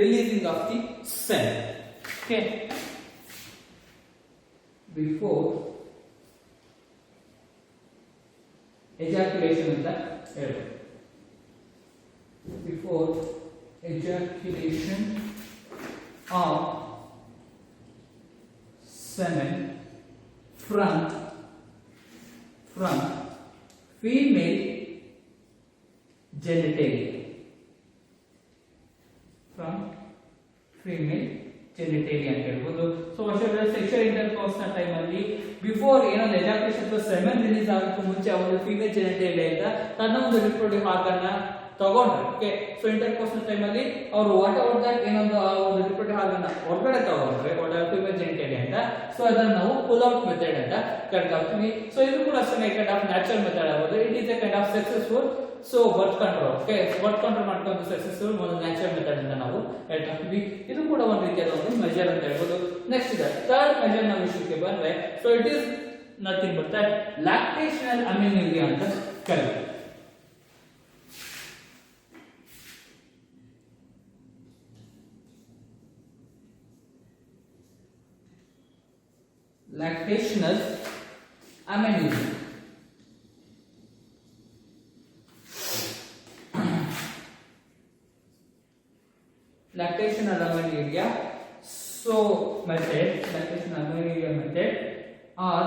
releasing of the semen. Okay, before ejaculation ಅಂತ ಹೇಳೋದು. Before ejaculation of semen from female genitalia. From female genitalia ಅಂತ ಹೇಳ್ಬೋದು. So sexual intercourse ನ ಟೈಮ್ ಅಲ್ಲಿ ಬಿಫೋರ್ ಏನೊಂದು ejaculation ಅಥವಾ semen release ಆಗಕ್ಕೆ ಮುಂಚೆ ಅವರು ಫೀಮೇಲ್ ಜೆನಿಟೇಲಿಯಾ ಇಂದ ತನ್ನ ಒಂದು ರಿಪ್ರೊಡಕ್ಟಿವ್ ಆರ್ಗನ್ ನ ತಗೊಂಡ್ರೆ. ಓಕೆ, ಸೊ ಇಂಟರ್ಕೋರ್ಸ್ ನ ಟೈಮ್ ಅಲ್ಲಿ ಅವರು ವಾಟ್ ಎವರ್ ದಟ್ ಏನೊಂದು ಒಂದು ರಿಪ್ರೊಡಕ್ಟಿವ್ ಆರ್ಗನ್ ಹೊರಗಡೆ ತಗೊಂಡ್ರೆ ಫೀಮೇಲ್ ಜೆನಿಟೇಲಿಯಾ ಅಂತ, ಸೊ ಅದನ್ನ ನಾವು ಪುಲ್ ಔಟ್ ಮೆಥಡ್ ಅಂತ ಕರಿತೀವಿ. ಸೊ ಇದು ಕೂಡ ಅಷ್ಟೇ ಕೈಂಡ್ ಆಫ್ ನ್ಯಾಚುರಲ್ ಮೆಥಡ್ ಆಗೋದು. It is A kind of successful so birth control. Okay, birth control ಮಾಡ್ಕೊಂಡು ಸಕ್ಸಸ್ಫುಲ್ ಒಂದು ನ್ಯಾಚುರಲ್ ಮೆಥಡ್ ಅಂತ ನಾವು ಹೇಳ್ತಾ ಹೋಗ್ತೀವಿ. ಇದು ಕೂಡ ಒಂದು ರೀತಿಯಾದ ಒಂದು ಮೆಜರ್ ಅಂತ ಹೇಳ್ಬೋದು. ನೆಕ್ಸ್ಟ್ ಇದೆ ಥರ್ಡ್ ಮೆಜರ್ ನಾವು ವಿಷಯಕ್ಕೆ ಬಂದ್ರೆ, so it is nothing but that lactational amenorrhea ಅಂತ ಕರೀತೀವಿ. Lactational amenorrhea. Lactational amenorrhea. So method, lactational amenorrhea method, or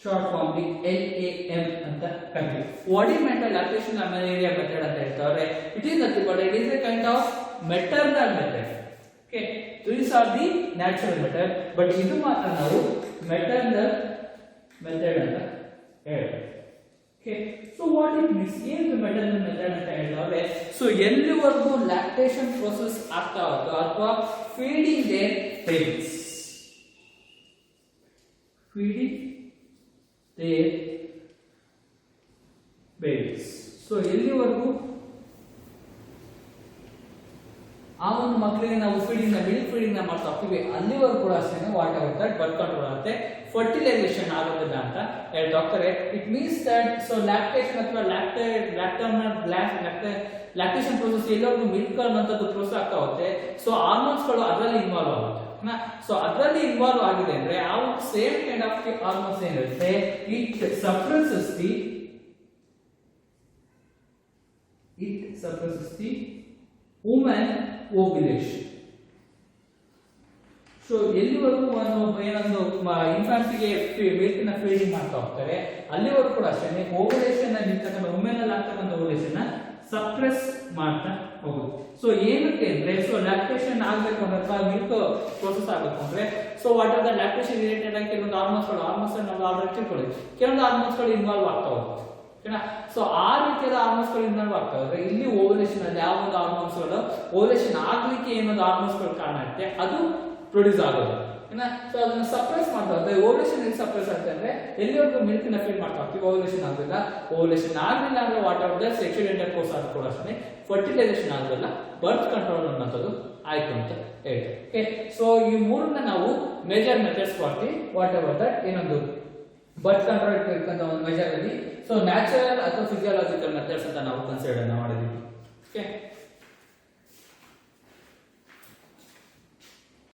short form the LAM ಅಂತ ಕರೀತೀವಿ. What is meant by lactational amenorrhea method ಅಂತ ಹೇಳ್ತಾರೆ? It is nothing but it is a kind of maternal method. Okay, these are the natural method, but ಇದು ಮಾತ್ರ ನಾವು maternal method ಅಂತ ಹೇಳ್ತೀವಿ. Okay, so what it means? ಏನು maternal method ಅಂತ ಹೇಳಿದ್ರೆ, so ಎಲ್ಲಿವರೆಗೂ ಲ್ಯಾಕ್ಟೇಷನ್ ಪ್ರೋಸೆಸ್ ಆಗ್ತಾ ಹೋಗುತ್ತೋ ಅಥವಾ feeding their babies, feeding their babies, so ಎಲ್ಲಿವರೆಗೂ ಆ ಒಂದು ಮಕ್ಕಳಿಗೆ ನಾವು ಫೀಡಿಂಗ್ ಮಿಲ್ಕ್ ಫೀಡಿಂಗ್ ನ ಮಾಡ್ತಾ ಹೋಗ್ತೀವಿ ಅಲ್ಲಿವರೆಗೂ ಕೂಡ ಅಷ್ಟೇ what ever that birth control ಆಗುತ್ತೆ, ಫರ್ಟಿಲೈಸೇಷನ್ ಆಗೋದಿಲ್ಲ ಅಂತ ಹೇಳ್ತಾ ಹೋಗ್ತಾರೆ. It means that so lactation ಅಥವಾ ಲ್ಯಾಕ್ಟೇಷನ್ ಪ್ರೋಸೆಸ್ ಎಲ್ಲರಿಗೂ ಮಿಲ್ಕ್ ಅನ್ನೋಂಥದ್ದು ಪ್ರೋಸೆಸ್ ಆಗ್ತಾ ಹೋಗುತ್ತೆ. ಸೊ ಹಾರ್ಮೋನ್ಸ್ ಗಳು ಅದರಲ್ಲಿ ಇನ್ವಾಲ್ವ್ ಆಗುತ್ತೆ. ಸೊ ಅದರಲ್ಲಿ ಇನ್ವಾಲ್ವ್ ಆಗಿದೆ ಅಂದ್ರೆ ಆ ಒಂದು same kind of the hormones ಏನಿರುತ್ತೆ, it suppresses the women ovulation. So ಎಲ್ಲಿವರೆಗೂ ಏನೊಂದು ಇನ್ಫಾಂಟ್ಗೆ ಮಿಲ್ಕ್ ನ ಫೀಡಿಂಗ್ ಮಾಡ್ತಾ ಹೋಗ್ತಾರೆ ಅಲ್ಲಿವರೆಗೂ ಕೂಡ ಅಷ್ಟೇ ಓವ್ಯುಲೇಷನ್ ಅಲ್ಲಿ ಇರ್ತಕ್ಕಂಥ ವುಮೆನ್ ಅಲ್ಲಿ ಆಗ್ತಕ್ಕಂಥ ಓವ್ಯುಲೇಷನ್ ಸಪ್ರೆಸ್ ಮಾಡ್ತಾ ಹೋಗುದು. ಸೊ ಏನಕ್ಕೆ ಅಂದ್ರೆ, ಸೊ ಲ್ಯಾಕ್ಟೇಷನ್ ಆಗ್ಬೇಕು ಅಂದ್ರೆ ಅಥವಾ ಮಿಲ್ಕ್ ಪ್ರೋಸೆಸ್ ಆಗಬೇಕು ಅಂದ್ರೆ, so what are the lactation related ಆಗಿ ಕೆಲವೊಂದು ಹಾರ್ಮೋನ್ಸ್ ನಾವು ಆಲ್ರೆಡಿ ತಿಳ್ಕೊಳ್ಳಿ, ಕೆಲವೊಂದು ಹಾರ್ಮೋನ್ಸ್ ಗಳು ಇನ್ವಾಲ್ವ್ ಆಗ್ತಾ ಹೋಗುತ್ತೆ. ಸೊ ಆ ರೀತಿಯಾದ ಹಾರ್ಮೋನ್ಸ್ ಗಳು ಇನ್ವಾಲ್ವ್ ಆಗ್ತಾ ಹೋದ್ರೆ ಇಲ್ಲಿ ಓವ್ಯುಲೇಷನ್ ಅಲ್ಲಿ ಯಾವ ಒಂದು ಹಾರ್ಮೋನ್ಸ್ ಗಳು ಓವ್ಯುಲೇಷನ್ ಆಗ್ಲಿಕ್ಕೆ ಏನೊಂದು ಹಾರ್ಮೋನ್ಸ್ ಗಳು ಕಾರಣ ಆಗುತ್ತೆ ಅದು ಪ್ರೊಡ್ಯೂಸ್ ಆಗೋದು. ಸೊ ಅದನ್ನ ಸಪ್ರೆಸ್ ಮಾಡ್ತಾ ಹೋದ್ರೆ ಓವ್ಯುಲೇಷನ್ ಎಲ್ಲಿ ಸಪ್ರೆಸ್ ಆಗುತ್ತೆ ಅಂದ್ರೆ ಎಲ್ಲಿವರೆಗೂ ಮಿಲ್ಕ್ ನ ಫೀಡ್ ಮಾಡ್ತಾ ಹೋಗ್ತೀವಿ ಓವ್ಯುಲೇಷನ್ ಆಗಲಿಲ್ಲ. ಓವ್ಯುಲೇಷನ್ ಆಗಲಿಲ್ಲ ಅಂದ್ರೆ what of the sexual intercourse ಆದ್ರೂ ಕೂಡ ಅಷ್ಟೇ ಫರ್ಟಿಲೈಸೇಷನ್ ಆಗೋದಿಲ್ಲ, ಬರ್ತ್ ಕಂಟ್ರೋಲ್ ಅನ್ನೋದು ಆಯ್ತು ಅಂತ ಹೇಳ್ತೀವಿ. ಓಕೆ, ಸೊ ಈ ಮೂರನ್ನ ನಾವು ಮೇಜರ್ ಮೆಥಡ್ಸ್ ಮಾಡ್ತೀವಿ. ವಾಟ್ ಎವರ್ ದಟ್ ಏನೊಂದು ಬರ್ತ್ ಕಂಟ್ರೋಲ್ ಇಟ್ಕೊಂಡ ಒಂದು ಮೆಜರ್ ಅಲ್ಲಿ ಸೊ ನ್ಯಾಚುರಲ್ ಅಥವಾ ಫಿಸಿಯಾಲಜಿಕಲ್ ಮೆಥಡ್ಸ್ ಅಂತ ನಾವು ಕನ್ಸಿಡರ್ ಮಾಡಿದೀವಿ. ಓಕೆ.